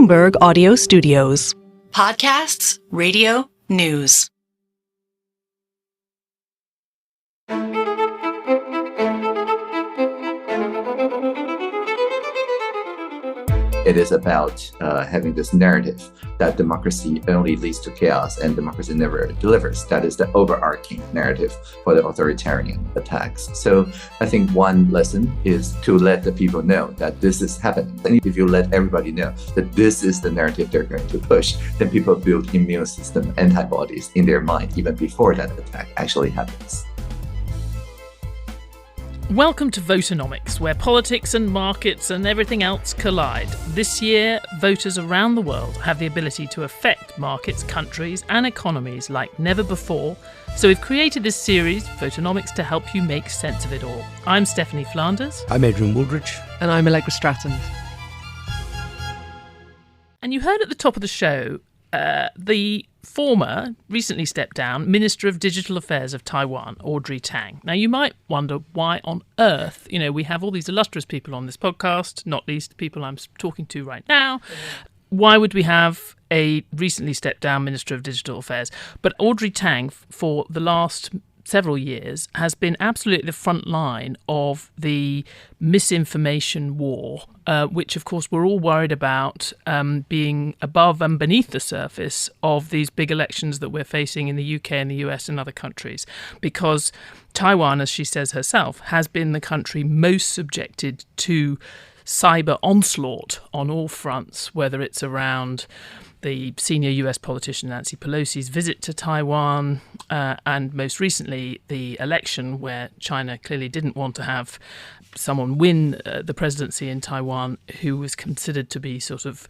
Bloomberg Audio Studios. Podcasts, radio, news. It is about having this narrative that democracy only leads to chaos and democracy never delivers. That is the overarching narrative for the authoritarian attacks. So I think one lesson is to let the people know that this is happening. And if you let everybody know that this is the narrative they're going to push, then people build immune system antibodies in their mind even before that attack actually happens. Welcome to Voternomics, where politics and markets and everything else collide. This year, voters around the world have the ability to affect markets, countries and economies like never before. So we've created this series, Voternomics, to help you make sense of it all. I'm Stephanie Flanders. I'm Adrian Wooldridge. And I'm Allegra Stratton. And you heard at the top of the show the former, recently stepped down, Minister of Digital Affairs of Taiwan, Audrey Tang. Now, you might wonder why on earth, we have all these illustrious people on this podcast, not least the people I'm talking to right now. Why would we have a recently stepped down Minister of Digital Affairs? But Audrey Tang, for the last several years, has been absolutely the front line of the misinformation war, which, of course, we're all worried about being above and beneath the surface of these big elections that we're facing in the UK and the US and other countries, because Taiwan, as she says herself, has been the country most subjected to cyber onslaught on all fronts, whether it's around the senior US politician Nancy Pelosi's visit to Taiwan, and most recently the election where China clearly didn't want to have someone win the presidency in Taiwan who was considered to be sort of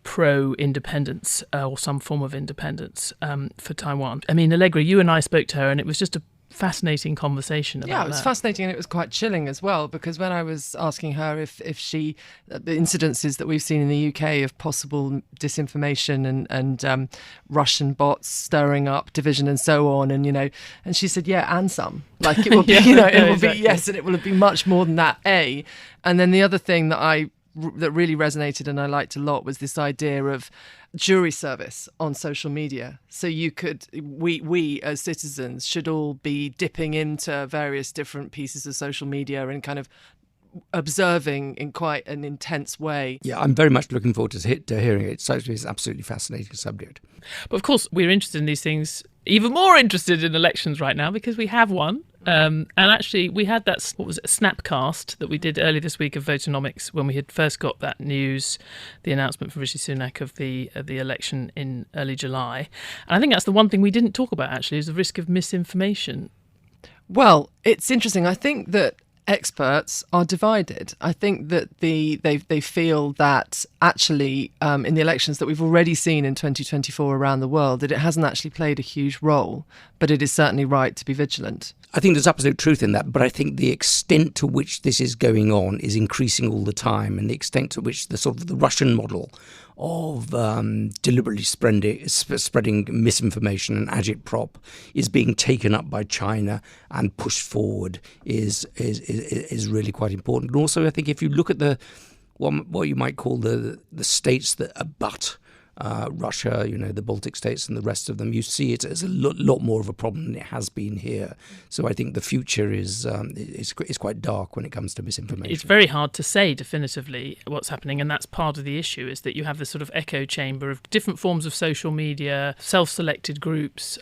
pro-independence or some form of independence for Taiwan. I mean, Allegra, you and I spoke to her and it was just a fascinating conversation about that. Yeah, it was fascinating, and it was quite chilling as well, because when I was asking her if she, the incidences that we've seen in the UK of possible disinformation and Russian bots stirring up division and so on, and she said, yeah, and some. Like it will be, it will exactly. Be yes, and it will be much more than that. And then the other thing that really resonated and I liked a lot was this idea of jury service on social media. So we as citizens should all be dipping into various different pieces of social media and kind of observing in quite an intense way. Yeah, I'm very much looking forward to hearing it. It's an absolutely fascinating subject. But of course, we're interested in these things, even more interested in elections right now because we have one. And actually, we had that, Snapcast that we did earlier this week of Voternomics when we had first got that news, the announcement from Rishi Sunak of the election in early July. And I think that's the one thing we didn't talk about, actually, is the risk of misinformation. Well, it's interesting. I think that experts are divided. I think that they feel that actually in the elections that we've already seen in 2024 around the world, that it hasn't actually played a huge role, but it is certainly right to be vigilant. I think there's absolute truth in that, but I think the extent to which this is going on is increasing all the time, and the extent to which the sort of the Russian model of deliberately spreading misinformation and agitprop is being taken up by China and pushed forward is really quite important. And also, I think if you look at what you might call the states that abut Russia, the Baltic states and the rest of them, you see it as a lot more of a problem than it has been here. So I think the future is quite dark when it comes to misinformation. It's very hard to say definitively what's happening, and that's part of the issue, is that you have this sort of echo chamber of different forms of social media, self-selected groups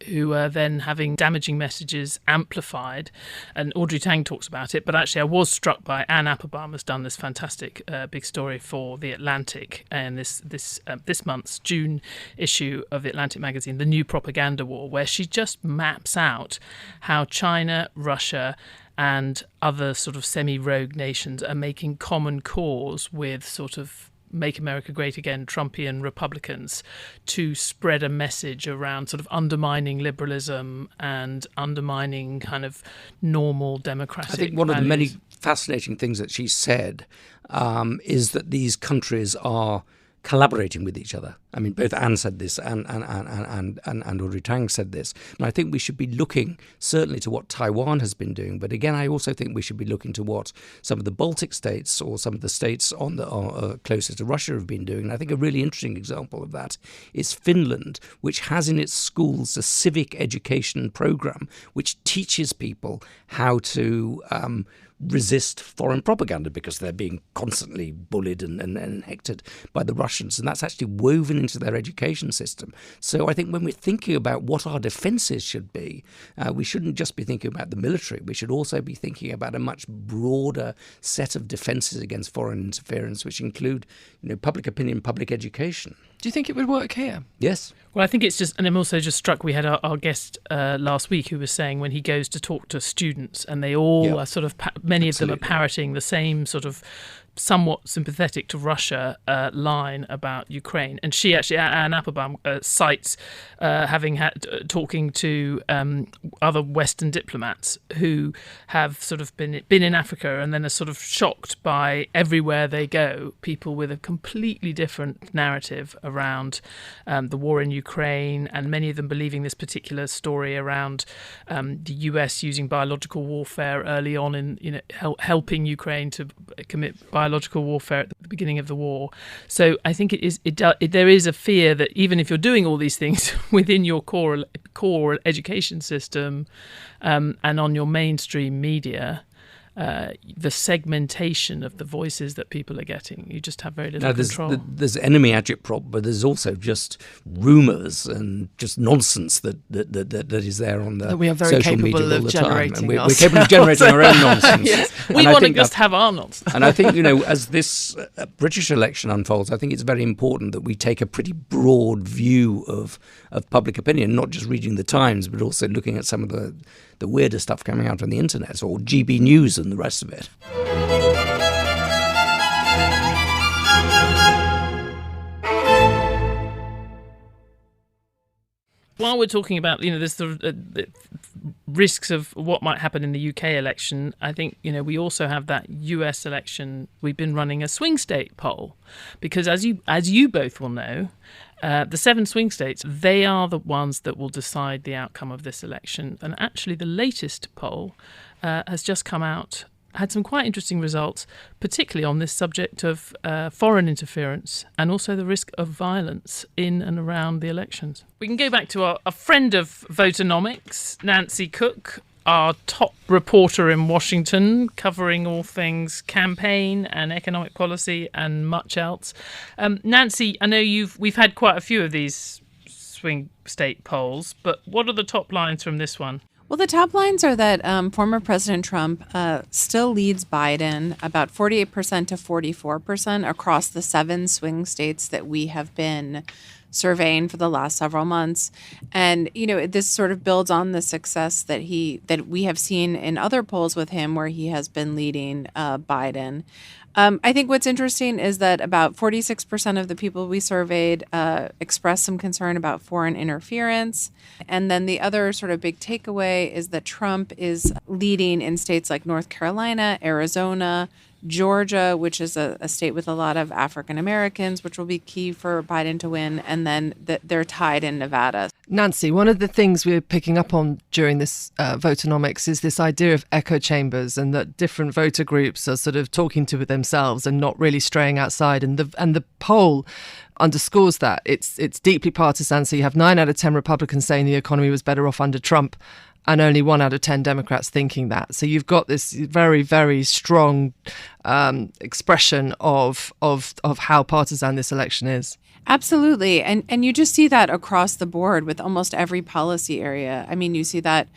who are then having damaging messages amplified. And Audrey Tang talks about it, but actually I was struck by Anne Applebaum has done this fantastic big story for The Atlantic, and this month's June issue of The Atlantic magazine, The New Propaganda War, where she just maps out how China, Russia and other sort of semi-rogue nations are making common cause with sort of Make America Great Again Trumpian Republicans to spread a message around sort of undermining liberalism and undermining kind of normal democratic I think one values. of the many fascinating things that she said is that these countries are collaborating with each other. I mean, both Anne said this and Audrey Tang said this. And I think we should be looking certainly to what Taiwan has been doing. But again, I also think we should be looking to what some of the Baltic states or some of the states on the closer to Russia have been doing. And I think a really interesting example of that is Finland, which has in its schools a civic education program which teaches people how to resist foreign propaganda because they're being constantly bullied and hectored by the Russians. And that's actually woven into their education system. So I think when we're thinking about what our defences should be, we shouldn't just be thinking about the military. We should also be thinking about a much broader set of defences against foreign interference, which include, public opinion, public education. Do you think it would work here? Yes. Well, I think it's just, and I'm also just struck, we had our guest last week who was saying when he goes to talk to students and they all are sort of, many of them are parroting the same sort of somewhat sympathetic to Russia line about Ukraine. And she actually, Anne Applebaum, cites talking to other Western diplomats who have sort of been in Africa and then are sort of shocked by everywhere they go, people with a completely different narrative around the war in Ukraine, and many of them believing this particular story around the US using biological warfare early on in helping Ukraine to commit biological warfare at the beginning of the war. So I think there is a fear that even if you're doing all these things within your core education system and on your mainstream media, the segmentation of the voices that people are getting, you just have very little control. There's enemy agitprop, but there's also just rumours and just nonsense that is there on the we are very social media all the time. And we're ourselves. capable of generating our own nonsense. Yes. We want to just have our nonsense. And I think, as this British election unfolds, I think it's very important that we take a pretty broad view of public opinion, not just reading the Times, but also looking at some of the weirder stuff coming out on the internet, or GB News and the rest of it. While we're talking about, this sort of the risks of what might happen in the UK election, I think, we also have that US election. We've been running a swing state poll because, as you both will know, the 7 swing states, they are the ones that will decide the outcome of this election. And actually, the latest poll has just come out, had some quite interesting results, particularly on this subject of foreign interference and also the risk of violence in and around the elections. We can go back to a friend of Voternomics, Nancy Cook, our top reporter in Washington, covering all things campaign and economic policy and much else. Nancy, I know we've had quite a few of these swing state polls, but what are the top lines from this one? Well, the top lines are that former President Trump still leads Biden about 48% to 44% across the 7 swing states that we have been surveying for the last several months. And, this sort of builds on the success that we have seen in other polls with him where he has been leading Biden. I think what's interesting is that about 46% of the people we surveyed expressed some concern about foreign interference. And then the other sort of big takeaway is that Trump is leading in states like North Carolina, Arizona, Georgia, which is a state with a lot of African Americans, which will be key for Biden to win. And then they're tied in Nevada. Nancy, one of the things we're picking up on during this Voternomics is this idea of echo chambers, and that different voter groups are sort of talking to themselves and not really straying outside. And the poll underscores that. It's deeply partisan. So you have 9 out of 10 Republicans saying the economy was better off under Trump, and only 1 out of 10 Democrats thinking that. So you've got this very, very strong expression of how partisan this election is. Absolutely. And you just see that across the board with almost every policy area. I mean, you see that,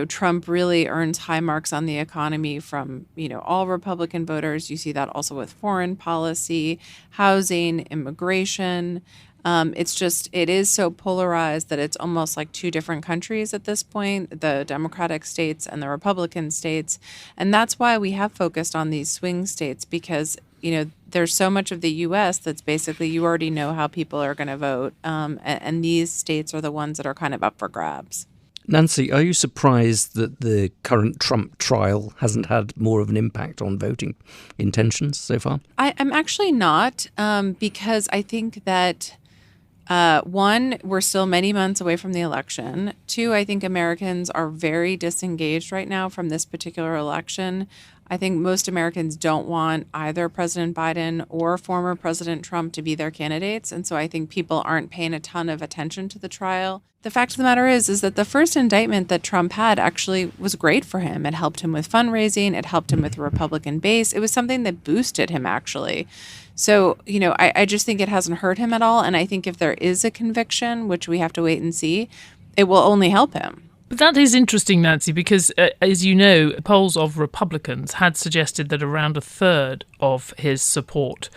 Trump really earns high marks on the economy from, all Republican voters. You see that also with foreign policy, housing, immigration. It is so polarized that it's almost like 2 different countries at this point, the Democratic states and the Republican states. And that's why we have focused on these swing states, because, there's so much of the U.S. that's basically you already know how people are going to vote. And these states are the ones that are kind of up for grabs. Nancy, are you surprised that the current Trump trial hasn't had more of an impact on voting intentions so far? I'm actually not, because I think that, one, we're still many months away from the election. Two, I think Americans are very disengaged right now from this particular election. I think most Americans don't want either President Biden or former President Trump to be their candidates. And so I think people aren't paying a ton of attention to the trial. The fact of the matter is that the first indictment that Trump had actually was great for him. It helped him with fundraising. It helped him with the Republican base. It was something that boosted him, actually. So, I just think it hasn't hurt him at all. And I think if there is a conviction, which we have to wait and see, it will only help him. But that is interesting, Nancy, because, as you know, polls of Republicans had suggested that around a third of his support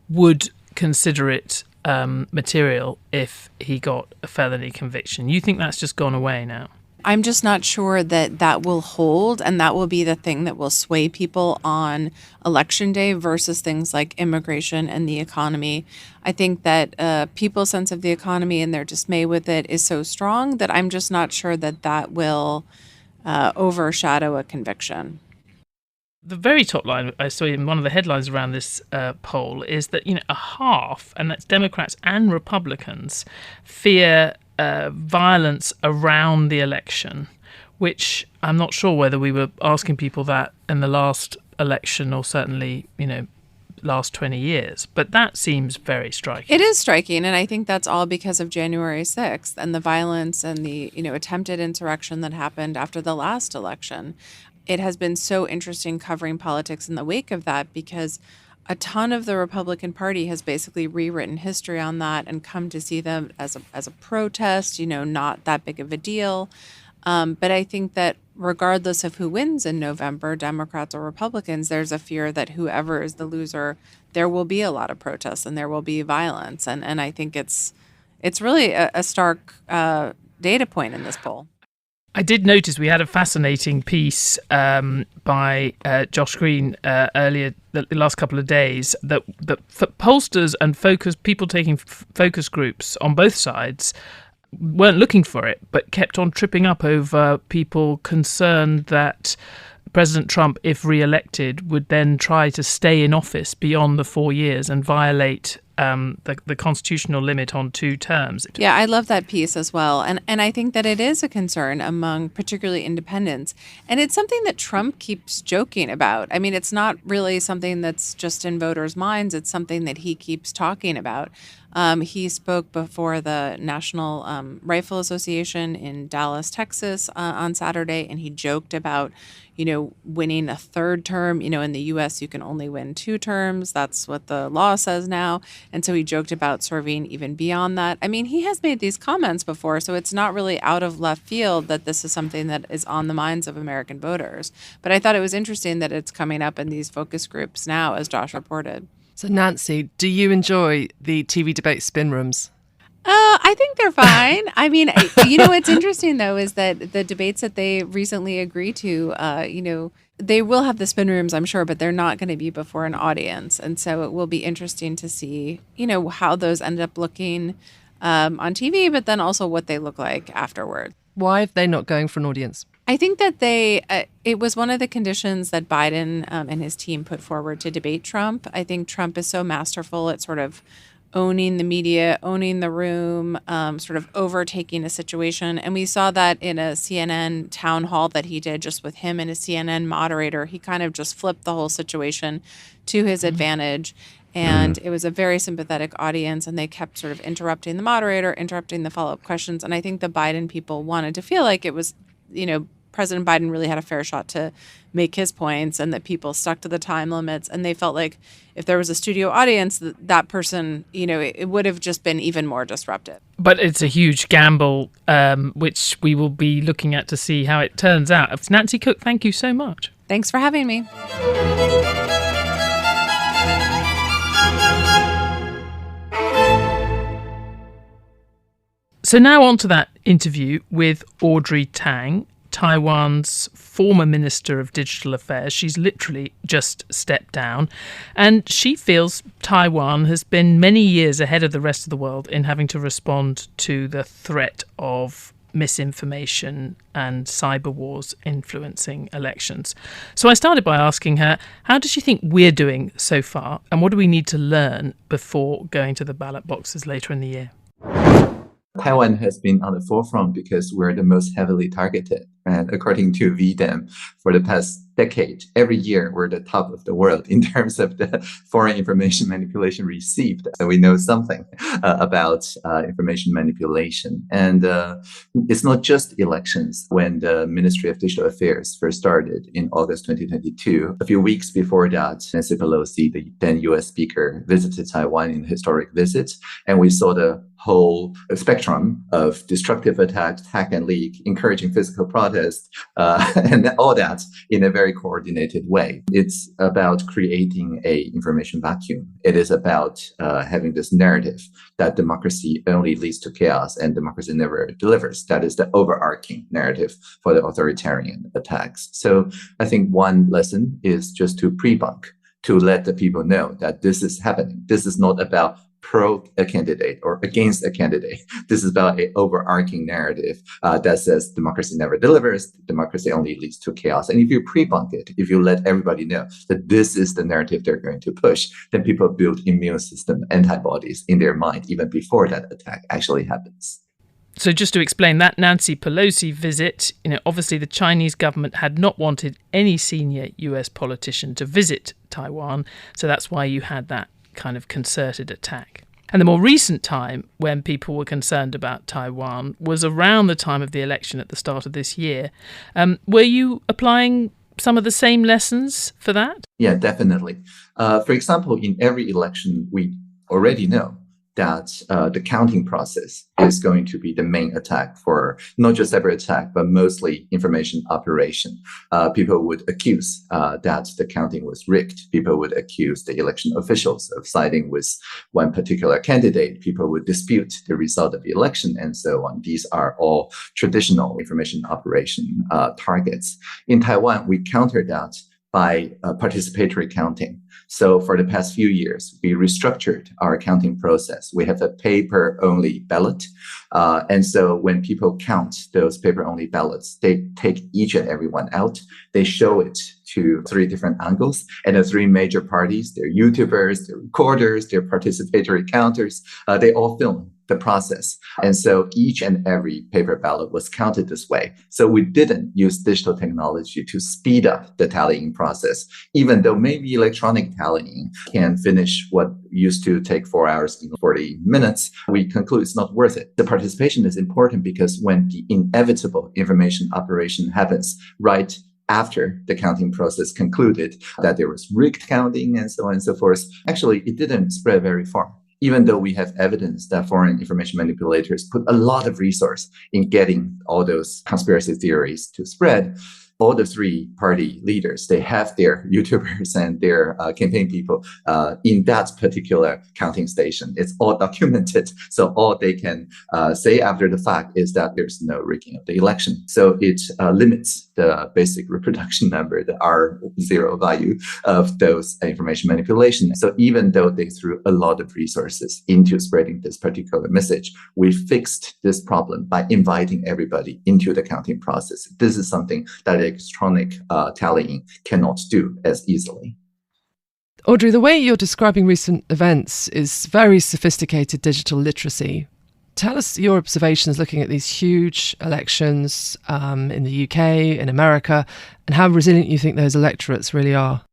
would consider it material if he got a felony conviction. You think that's just gone away now? I'm just not sure that will hold, and that will be the thing that will sway people on Election Day versus things like immigration and the economy. I think that people's sense of the economy and their dismay with it is so strong that I'm just not sure that will overshadow a conviction. The very top line I saw in one of the headlines around this poll is that a half, and that's Democrats and Republicans, fear violence around the election, which I'm not sure whether we were asking people that in the last election or certainly, last 20 years. But that seems very striking. It is striking, and I think that's all because of January 6th and the violence and the, attempted insurrection that happened after the last election. It has been so interesting covering politics in the wake of that because a ton of the Republican Party has basically rewritten history on that and come to see them as a protest, not that big of a deal. But I think that regardless of who wins in November, Democrats or Republicans, there's a fear that whoever is the loser, there will be a lot of protests and there will be violence. And I think it's really a stark data point in this poll. I did notice we had a fascinating piece by Josh Green earlier the last couple of days that pollsters and people taking focus groups on both sides weren't looking for it, but kept on tripping up over people concerned that President Trump, if re-elected, would then try to stay in office beyond the 4 years and violate the constitutional limit on 2 terms. Yeah, I love that piece as well. And I think that it is a concern among particularly independents. And it's something that Trump keeps joking about. I mean, it's not really something that's just in voters' minds. It's something that he keeps talking about. He spoke before the National Rifle Association in Dallas, Texas on Saturday, and he joked about, winning a 3rd term. In the U.S., you can only win 2 terms. That's what the law says now. And so he joked about serving even beyond that. I mean, he has made these comments before, so it's not really out of left field that this is something that is on the minds of American voters. But I thought it was interesting that it's coming up in these focus groups now, as Josh reported. So, Nancy, do you enjoy the TV debate spin rooms? I think they're fine. I mean, what's interesting, though, is that the debates that they recently agreed to, they will have the spin rooms, I'm sure, but they're not going to be before an audience. And so it will be interesting to see, how those end up looking on TV, but then also what they look like afterward. Why are they not going for an audience? I think that it was one of the conditions that Biden and his team put forward to debate Trump. I think Trump is so masterful at sort of owning the media, owning the room, sort of overtaking a situation. And we saw that in a CNN town hall that he did just with him and a CNN moderator. He kind of just flipped the whole situation to his advantage. And it was a very sympathetic audience, and they kept sort of interrupting the moderator, interrupting the follow-up questions. And I think the Biden people wanted to feel like it was, President Biden really had a fair shot to make his points and that people stuck to the time limits. And they felt like if there was a studio audience, that person, it would have just been even more disruptive. But it's a huge gamble, which we will be looking at to see how it turns out. Nancy Cook, thank you so much. Thanks for having me. So now on to that interview with Audrey Tang, Taiwan's former Minister of Digital Affairs. She's literally just stepped down, and she feels Taiwan has been many years ahead of the rest of the world in having to respond to the threat of misinformation and cyber wars influencing elections. So I started by asking her, how does she think we're doing so far, and what do we need to learn before going to the ballot boxes later in the year? Taiwan has been on the forefront because we're the most heavily targeted. And according to VDEM, for the past decade, every year we're the top of the world in terms of the foreign information manipulation received. So we know something about information manipulation. And it's not just elections. When the Ministry of Digital Affairs first started in August 2022, a few weeks before that, Nancy Pelosi, the then US speaker, visited Taiwan in a historic visit. And we saw the whole spectrum of destructive attacks, hack and leak, encouraging physical protest, and all that in a very coordinated way. It's about creating an information vacuum. It is about having this narrative that democracy only leads to chaos and democracy never delivers. That is the overarching narrative for the authoritarian attacks. So I think one lesson is just to pre-bunk, to let the people know that this is happening. This is not about pro a candidate or against a candidate. This is about an overarching narrative that says democracy never delivers, democracy only leads to chaos. And if you pre-bunk it, if you let everybody know that this is the narrative they're going to push, then people build immune system antibodies in their mind even before that attack actually happens. So just to explain that Nancy Pelosi visit, obviously the Chinese government had not wanted any senior US politician to visit Taiwan. So that's why you had that kind of concerted attack. And the more recent time when people were concerned about Taiwan was around the time of the election at the start of this year. Were you applying some of the same lessons for that? Yeah, definitely. For example, in every election, we already know that the counting process is going to be the main attack for not just cyber attack, but mostly information operation. People would accuse that the counting was rigged. People would accuse the election officials of siding with one particular candidate. People would dispute the result of the election and so on. These are all traditional information operation targets. In Taiwan, we countered that by participatory counting. So for the past few years, we restructured our counting process. We have a paper-only ballot. And so when people count those paper-only ballots, they take each and every one out. They show it to 3 different angles. And the 3 major parties, they're YouTubers, they're recorders, they're participatory counters, they all film the process. And so each and every paper ballot was counted this way. So we didn't use digital technology to speed up the tallying process, even though maybe electronic tallying can finish what used to take 4 hours in 40 minutes. We conclude it's not worth it. The participation is important because when the inevitable information operation happens right after the counting process concluded, that there was rigged counting and so on and so forth, actually it didn't spread very far. Even though we have evidence that foreign information manipulators put a lot of resource in getting all those conspiracy theories to spread, all the 3 party leaders, they have their YouTubers and their campaign people in that particular counting station. It's all documented. So all they can say after the fact is that there's no rigging of the election. So it limits the basic reproduction number, the R0 value of those information manipulation. So even though they threw a lot of resources into spreading this particular message, we fixed this problem by inviting everybody into the counting process. This is something that electronic tallying cannot do as easily. Audrey, the way you're describing recent events is very sophisticated digital literacy. Tell us your observations looking at these huge elections in the UK, in America, and how resilient you think those electorates really are.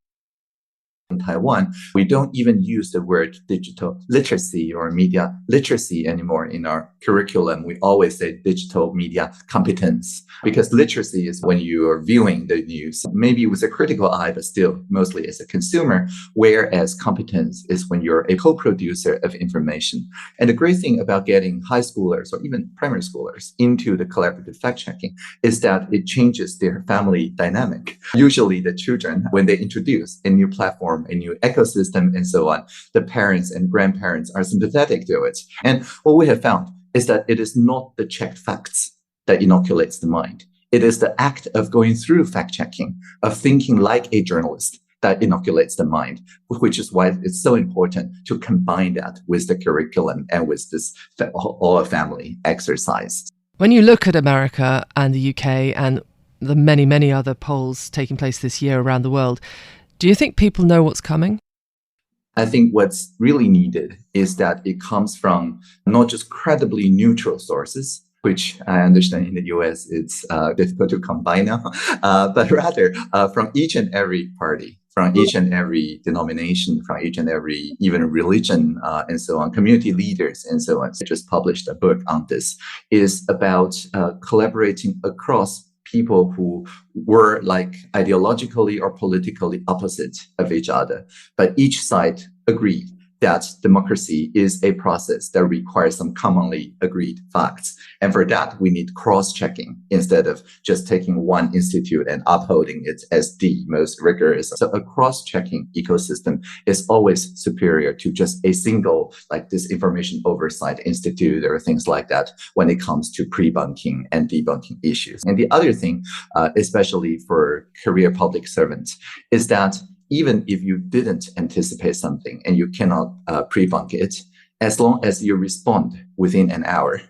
In Taiwan, we don't even use the word digital literacy or media literacy anymore in our curriculum. We always say digital media competence, because literacy is when you are viewing the news, maybe with a critical eye, but still mostly as a consumer, whereas competence is when you're a co-producer of information. And the great thing about getting high schoolers or even primary schoolers into the collaborative fact-checking is that it changes their family dynamic. Usually the children, when they introduce a new platform, a new ecosystem, and so on, the parents and grandparents are sympathetic to it. And what we have found is that it is not the checked facts that inoculates the mind. It is the act of going through fact-checking, of thinking like a journalist, that inoculates the mind, which is why it's so important to combine that with the curriculum and with this all family exercise. When you look at America and the UK and the many, many other polls taking place this year around the world, do you think people know what's coming? I think what's really needed is that it comes from not just credibly neutral sources, which I understand in the US it's difficult to come by now, but rather from each and every party, from each and every denomination, from each and every even religion and so on, community leaders and so on. I just published a book on this, is about collaborating across people who were like ideologically or politically opposite of each other, but each side agreed that democracy is a process that requires some commonly agreed facts. And for that, we need cross-checking instead of just taking one institute and upholding it as the most rigorous. So a cross-checking ecosystem is always superior to just a single, like this information oversight institute or things like that when it comes to pre-bunking and debunking issues. And the other thing, especially for career public servants, is that even if you didn't anticipate something and you cannot pre-bunk it, as long as you respond within an hour,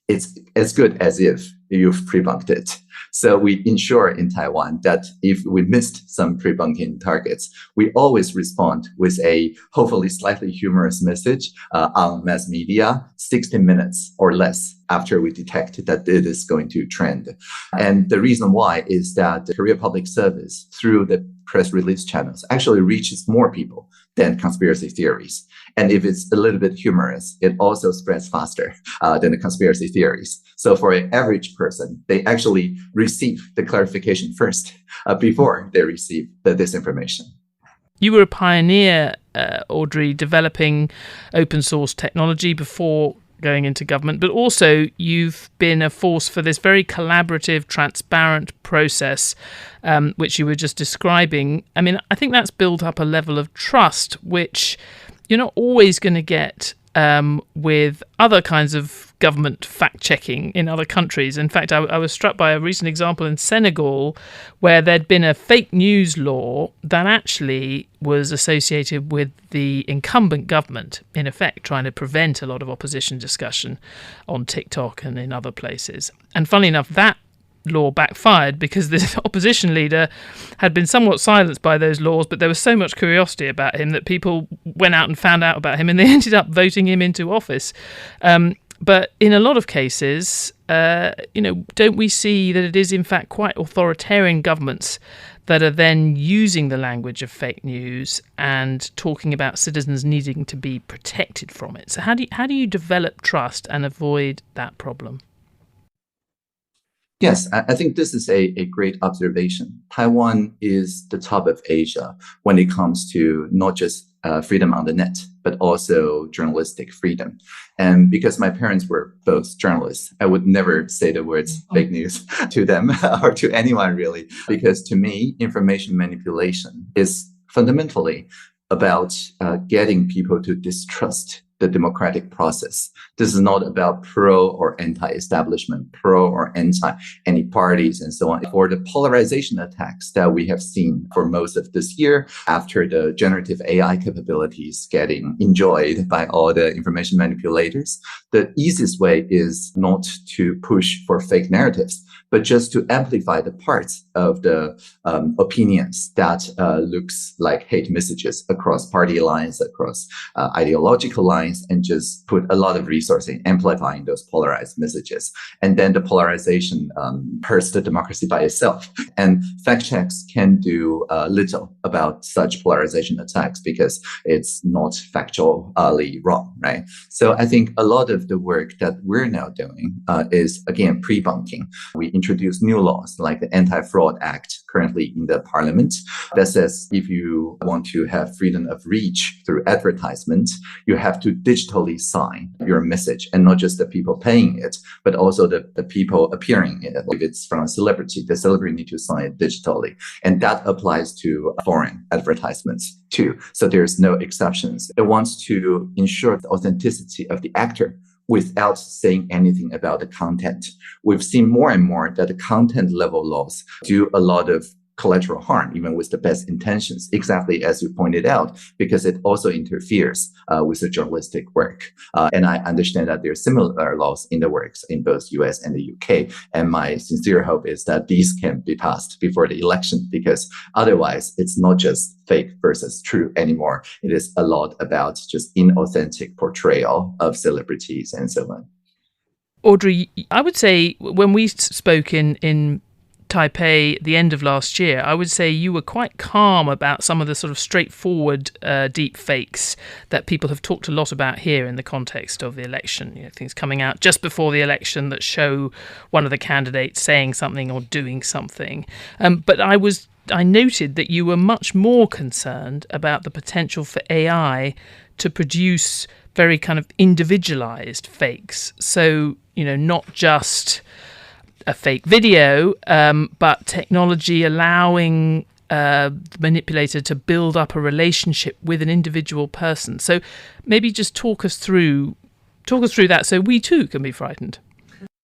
it's as good as if you've pre-bunked it. So we ensure in Taiwan that if we missed some pre-bunking targets, we always respond with a hopefully slightly humorous message on mass media 60 minutes or less after we detect that it is going to trend. And the reason why is that the Korea Public Service, through the press release channels, actually reaches more people than conspiracy theories. And if it's a little bit humorous, it also spreads faster than the conspiracy theories. So for an average person, they actually receive the clarification first before they receive the disinformation. You were a pioneer, Audrey, developing open source technology before going into government, but also you've been a force for this very collaborative, transparent process, which you were just describing. I mean, I think that's built up a level of trust, which you're not always going to get with other kinds of government fact-checking in other countries. In fact, I was struck by a recent example in Senegal where there'd been a fake news law that actually was associated with the incumbent government, in effect, trying to prevent a lot of opposition discussion on TikTok and in other places. And funnily enough, that law backfired because the opposition leader had been somewhat silenced by those laws, but there was so much curiosity about him that people went out and found out about him, and they ended up voting him into office. But in a lot of cases, don't we see that it is in fact quite authoritarian governments that are then using the language of fake news and talking about citizens needing to be protected from it? So how do you develop trust and avoid that problem? Yes, I think this is a great observation. Taiwan is the top of Asia when it comes to not just freedom on the net, but also journalistic freedom. And because my parents were both journalists, I would never say the words fake news to them or to anyone really, because to me, information manipulation is fundamentally about getting people to distrust the democratic process. This is not about pro or anti-establishment, pro or anti any parties and so on. For the polarization attacks that we have seen for most of this year, after the generative AI capabilities getting enjoyed by all the information manipulators, the easiest way is not to push for fake narratives, but just to amplify the parts of the opinions that looks like hate messages across party lines, across ideological lines, and just put a lot of resource in amplifying those polarized messages. And then the polarization hurts the democracy by itself. And fact checks can do little about such polarization attacks because it's not factually wrong, right? So I think a lot of the work that we're now doing is, again, pre-bunking. We introduce new laws like the Anti-Fraud Act currently in the parliament that says if you want to have freedom of reach through advertisement, you have to digitally sign your message, and not just the people paying it, but also the people appearing in it. If it's from a celebrity, the celebrity need to sign it digitally. And that applies to foreign advertisements too. So there's no exceptions. It wants to ensure the authenticity of the actor without saying anything about the content. We've seen more and more that the content level laws do a lot of collateral harm, even with the best intentions, exactly as you pointed out, because it also interferes with the journalistic work. And I understand that there are similar laws in the works in both US and the UK. And my sincere hope is that these can be passed before the election, because otherwise it's not just fake versus true anymore. It is a lot about just inauthentic portrayal of celebrities and so on. Audrey, I would say when we spoke in Taipei at the end of last year, I would say you were quite calm about some of the sort of straightforward deep fakes that people have talked a lot about here in the context of the election. You know, things coming out just before the election that show one of the candidates saying something or doing something. But I noted that you were much more concerned about the potential for AI to produce very kind of individualized fakes. So, you know, not just a fake video, but technology allowing the manipulator to build up a relationship with an individual person. So maybe just talk us through that so we too can be frightened.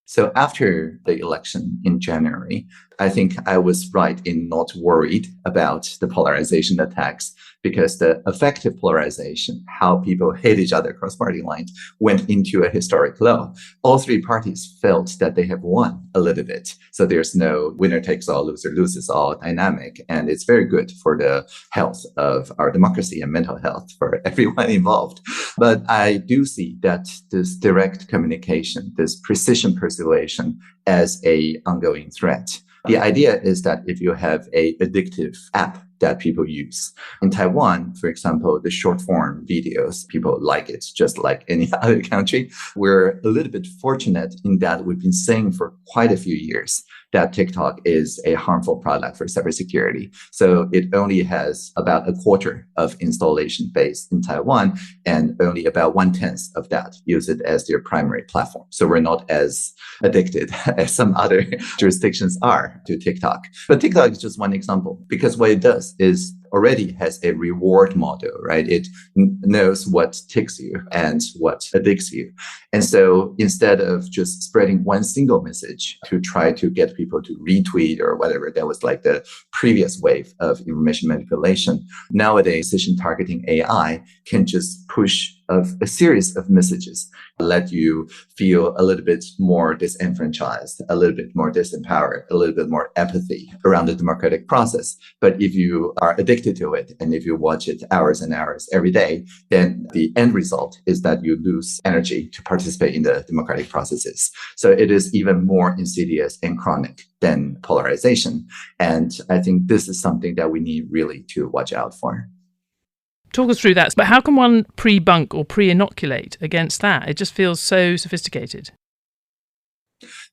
So after the election in January, I think I was right in not worried about the polarization attacks, because the effective polarization, how people hate each other across party lines, went into a historic low. All three parties felt that they have won a little bit. So there's no winner takes all, loser loses all dynamic. And it's very good for the health of our democracy and mental health for everyone involved. But I do see that this direct communication, this precision persuasion as a ongoing threat. The idea is that if you have a addictive app that people use. In Taiwan, for example, the short form videos, people like it just like any other country. We're a little bit fortunate in that we've been saying for quite a few years that TikTok is a harmful product for cybersecurity. So it only has about a quarter of installation base in Taiwan, and only about 1/10 of that use it as their primary platform. So we're not as addicted as some other jurisdictions are to TikTok. But TikTok is just one example, because what it does is already has a reward model, right? It knows what ticks you and what addicts you. And so instead of just spreading one single message to try to get people to retweet or whatever, that was like the previous wave of information manipulation. Nowadays, precision targeting AI can just push a series of messages, let you feel a little bit more disenfranchised, a little bit more disempowered, a little bit more apathy around the democratic process. But if you are addicted to it, and if you watch it hours and hours every day, then the end result is that you lose energy to participate in the democratic processes. So it is even more insidious and chronic than polarization. And I think this is something that we need really to watch out for. Talk us through that. But how can one pre-bunk or pre-inoculate against that? It just feels so sophisticated.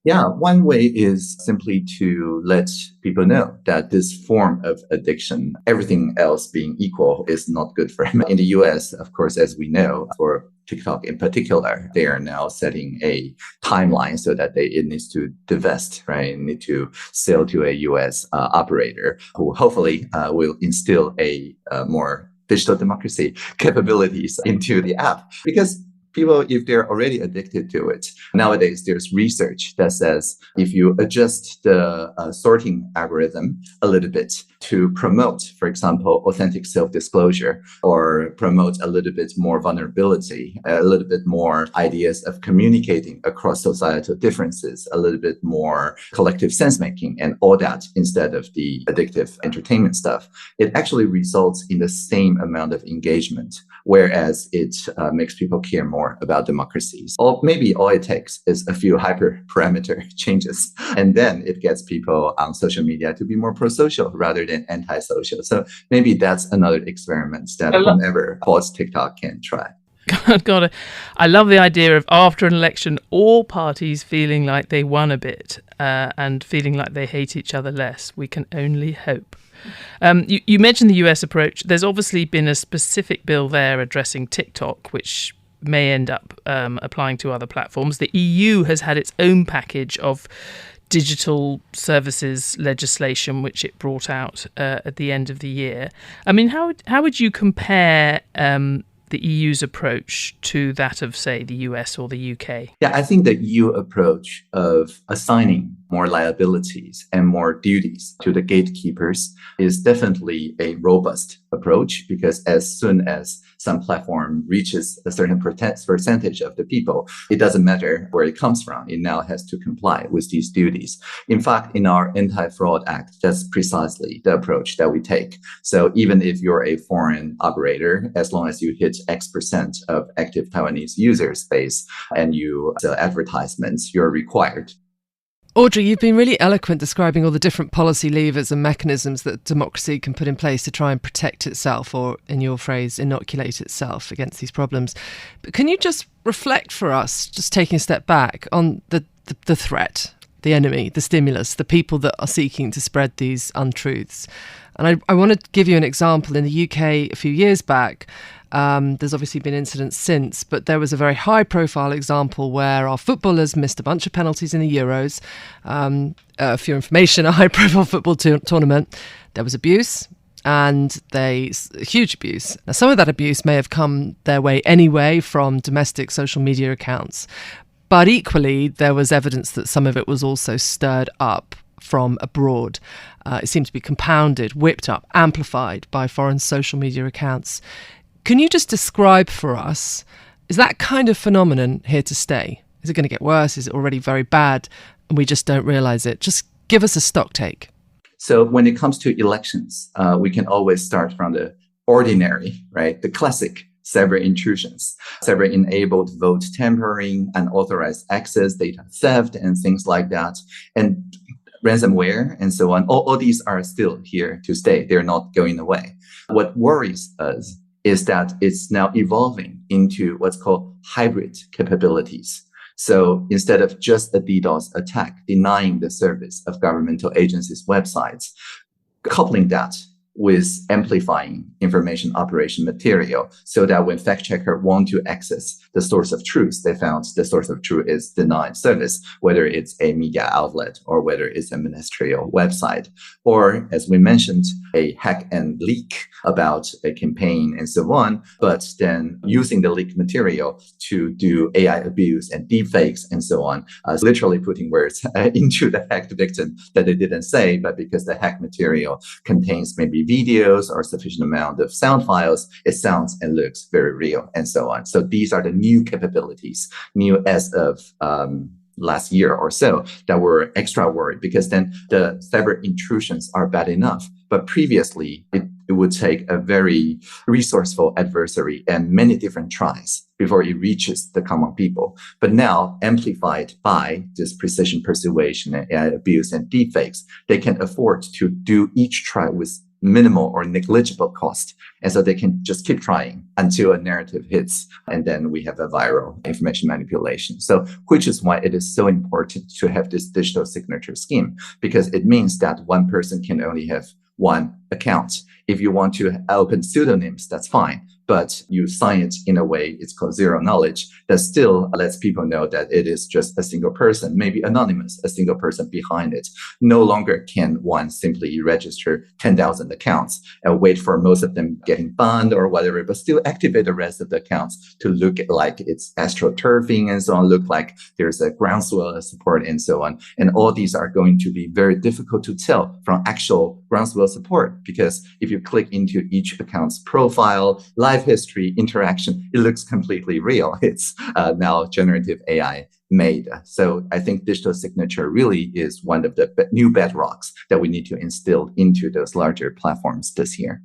Yeah, one way is simply to let people know that this form of addiction, everything else being equal, is not good for him. In the US, of course, as we know, for TikTok in particular, they are now setting a timeline so that it needs to divest, right? It need to sell to a US operator who hopefully will instill a more digital democracy capabilities into the app. Because people, if they're already addicted to it, nowadays there's research that says if you adjust the sorting algorithm a little bit to promote, for example, authentic self-disclosure, or promote a little bit more vulnerability, a little bit more ideas of communicating across societal differences, a little bit more collective sense-making and all that, instead of the addictive entertainment stuff, it actually results in the same amount of engagement, whereas it makes people care more about democracies. Or maybe all it takes is a few hyperparameter changes, and then it gets people on social media to be more pro-social rather than anti-social. So maybe that's another experiment that whomever bought TikTok can try. God, I love the idea of after an election, all parties feeling like they won a bit and feeling like they hate each other less. We can only hope. You mentioned the US approach. There's obviously been a specific bill there addressing TikTok, which may end up applying to other platforms. The EU has had its own package of digital services legislation, which it brought out at the end of the year. I mean, how would you compare the EU's approach to that of, say, the US or the UK? Yeah, I think the EU approach of assigning more liabilities and more duties to the gatekeepers is definitely a robust approach, because as soon as some platform reaches a certain percentage of the people, it doesn't matter where it comes from. It now has to comply with these duties. In fact, in our Anti-Fraud Act, that's precisely the approach that we take. So even if you're a foreign operator, as long as you hit X% of active Taiwanese user space and you sell advertisements, you're required. Audrey, you've been really eloquent describing all the different policy levers and mechanisms that democracy can put in place to try and protect itself, or in your phrase, inoculate itself against these problems. But can you just reflect for us, just taking a step back, on the threat, the enemy, the stimulus, the people that are seeking to spread these untruths? And I want to give you an example. In the UK a few years back, there's obviously been incidents since, but there was a very high-profile example where our footballers missed a bunch of penalties in the Euros. For your information, a high-profile football tournament. There was abuse, and huge abuse. Now, some of that abuse may have come their way anyway from domestic social media accounts, but equally, there was evidence that some of it was also stirred up from abroad. It seemed to be compounded, whipped up, amplified by foreign social media accounts. Can you just describe for us, is that kind of phenomenon here to stay? Is it going to get worse? Is it already very bad and we just don't realize it? Just give us a stock take. So when it comes to elections, we can always start from the ordinary, right? The classic cyber intrusions, cyber-enabled vote tampering, unauthorized access, data theft, and things like that. And ransomware and so on, all these are still here to stay. They're not going away. What worries us is that it's now evolving into what's called hybrid capabilities. So instead of just a DDoS attack denying the service of governmental agencies' websites, coupling that with amplifying information operation material, so that when fact checker want to access the source of truth, they found the source of truth is denied service, whether it's a media outlet or whether it's a ministerial website, or as we mentioned, a hack and leak about a campaign and so on, but then using the leaked material to do AI abuse and deepfakes and so on, literally putting words into the hacked victim that they didn't say, but because the hacked material contains maybe videos or sufficient amount of sound files, it sounds and looks very real and so on. So these are the new capabilities, new as of last year or so, that were extra worried, because then the cyber intrusions are bad enough. But previously, it would take a very resourceful adversary and many different tries before it reaches the common people. But now, amplified by this precision persuasion and AI abuse and deepfakes, they can afford to do each try with minimal or negligible cost. And so they can just keep trying until a narrative hits, and then we have a viral information manipulation. So, which is why it is so important to have this digital signature scheme, because it means that one person can only have one account. If you want to open pseudonyms, that's fine. But you sign it in a way, it's called zero knowledge, that still lets people know that it is just a single person, maybe anonymous, a single person behind it. No longer can one simply register 10,000 accounts and wait for most of them getting banned or whatever, but still activate the rest of the accounts to look like it's astroturfing and so on, look like there's a groundswell support and so on. And all these are going to be very difficult to tell from actual groundswell support, because if you click into each account's profile, live history, interaction, it looks completely real. It's now generative AI made. So I think digital signature really is one of the new bedrocks that we need to instill into those larger platforms this year.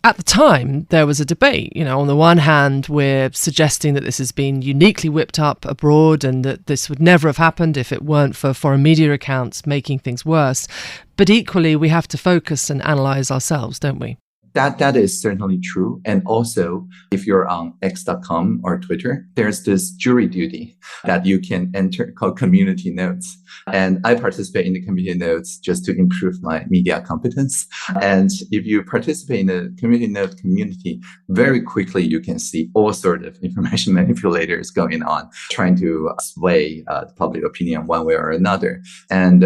At the time, there was a debate. On the one hand, we're suggesting that this has been uniquely whipped up abroad and that this would never have happened if it weren't for foreign media accounts making things worse. But equally, we have to focus and analyze ourselves, don't we? That is certainly true. And also, if you're on X.com or Twitter, there's this jury duty that you can enter called community notes. And I participate in the community notes just to improve my media competence. And if you participate in the community note community, very quickly you can see all sorts of information manipulators going on, trying to sway public opinion one way or another. And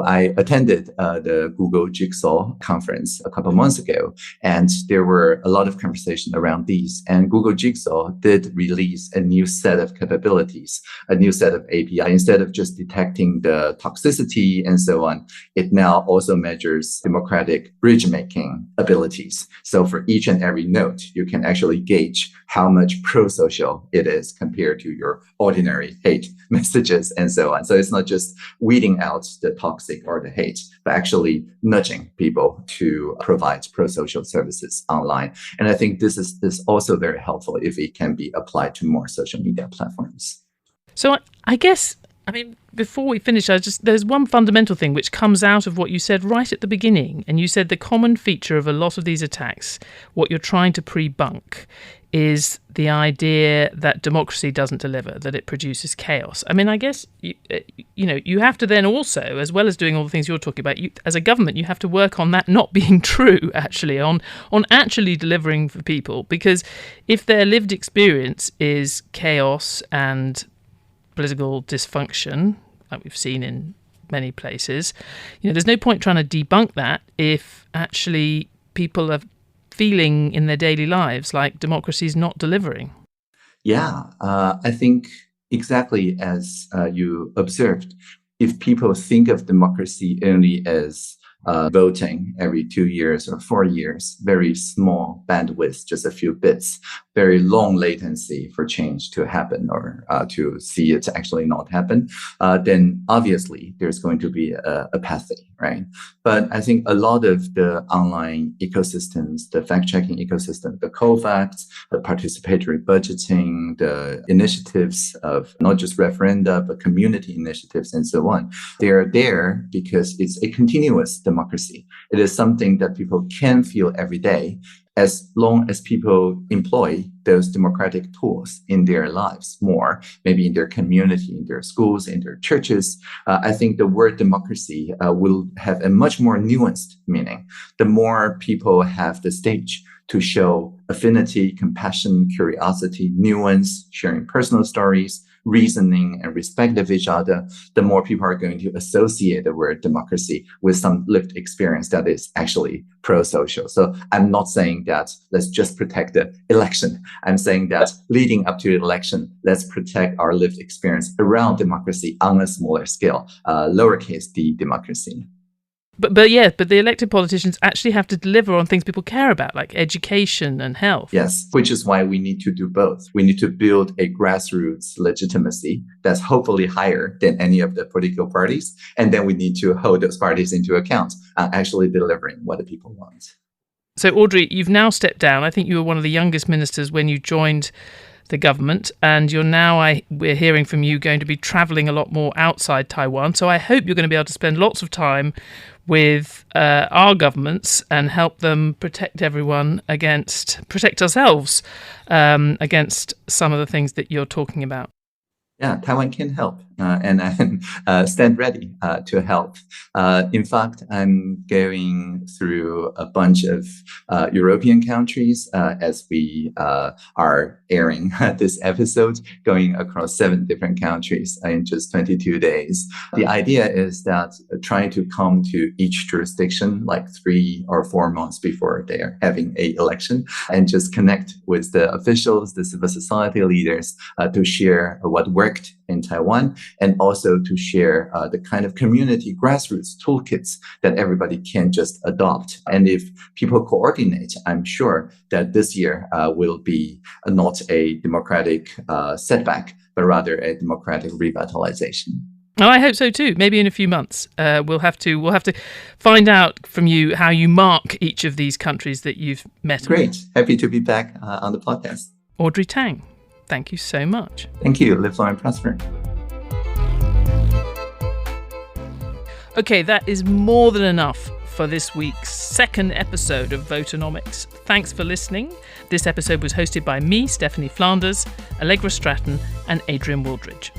I attended the Google Jigsaw conference a couple of months ago. And there were a lot of conversation around these. And Google Jigsaw did release a new set of capabilities, a new set of API. Instead of just detecting the toxicity and so on, it now also measures democratic bridge-making abilities. So for each and every node, you can actually gauge how much pro-social it is compared to your ordinary hate messages and so on. So it's not just weeding out the toxic or the hate, but actually nudging people to provide pro-social services online. And I think this is also very helpful if it can be applied to more social media platforms. So I guess, before we finish, there's one fundamental thing which comes out of what you said right at the beginning. And you said the common feature of a lot of these attacks, what you're trying to pre-bunk, is the idea that democracy doesn't deliver, that it produces chaos. I guess, you have to then also, as well as doing all the things you're talking about, as a government, you have to work on that not being true, actually, on actually delivering for people. Because if their lived experience is chaos and political dysfunction, like we've seen in many places, there's no point trying to debunk that if actually people are feeling in their daily lives like democracy is not delivering. Yeah, I think exactly as you observed, if people think of democracy only as voting every 2 years or 4 years, very small bandwidth, just a few bits, very long latency for change to happen or to see it actually not happen, then obviously there's going to be apathy, right? But I think a lot of the online ecosystems, the fact-checking ecosystem, the co-facts, the participatory budgeting, the initiatives of not just referenda, but community initiatives and so on, they're there because it's a continuous democracy. It is something that people can feel every day, as long as people employ those democratic tools in their lives more, maybe in their community, in their schools, in their churches. I think the word democracy will have a much more nuanced meaning. The more people have the stage to show affinity, compassion, curiosity, nuance, sharing personal stories, reasoning, and respect of each other, the more people are going to associate the word democracy with some lived experience that is actually pro-social. So I'm not saying that let's just protect the election. I'm saying that leading up to the election, let's protect our lived experience around democracy on a smaller scale, lowercase d democracy. But the elected politicians actually have to deliver on things people care about, like education and health. Yes, which is why we need to do both. We need to build a grassroots legitimacy that's hopefully higher than any of the political parties. And then we need to hold those parties into account, actually delivering what the people want. So, Audrey, you've now stepped down. I think you were one of the youngest ministers when you joined the government, and you're now, we're hearing from you, going to be travelling a lot more outside Taiwan. So I hope you're going to be able to spend lots of time with our governments and help them protect ourselves against some of the things that you're talking about. Yeah, Taiwan can help, and I stand ready to help. In fact, I'm going through a bunch of European countries as we are airing this episode, going across 7 different countries in just 22 days. The idea is that trying to come to each jurisdiction like 3 or 4 months before they're having an election and just connect with the officials, the civil society leaders to share what worked in Taiwan, and also to share the kind of community grassroots toolkits that everybody can just adopt. And if people coordinate, I'm sure that this year will be not a democratic setback, but rather a democratic revitalization. Oh, I hope so too. Maybe in a few months, we'll have to find out from you how you mark each of these countries that you've met. Great, happy to be back on the podcast. Audrey Tang, thank you so much. Thank you. Live long and prosper. Okay, that is more than enough for this week's second episode of Voternomics. Thanks for listening. This episode was hosted by me, Stephanie Flanders, Allegra Stratton, and Adrian Wooldridge.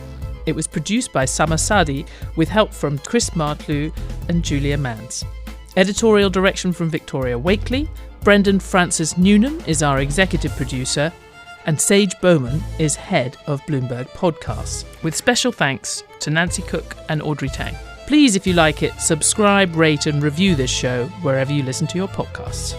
It was produced by Sama Sadi with help from Chris Martlew and Julia Mans. Editorial direction from Victoria Wakely. Brendan Francis Newnham is our executive producer, and Sage Bowman is head of Bloomberg Podcasts, with special thanks to Nancy Cook and Audrey Tang. Please, if you like it, subscribe, rate and review this show wherever you listen to your podcasts.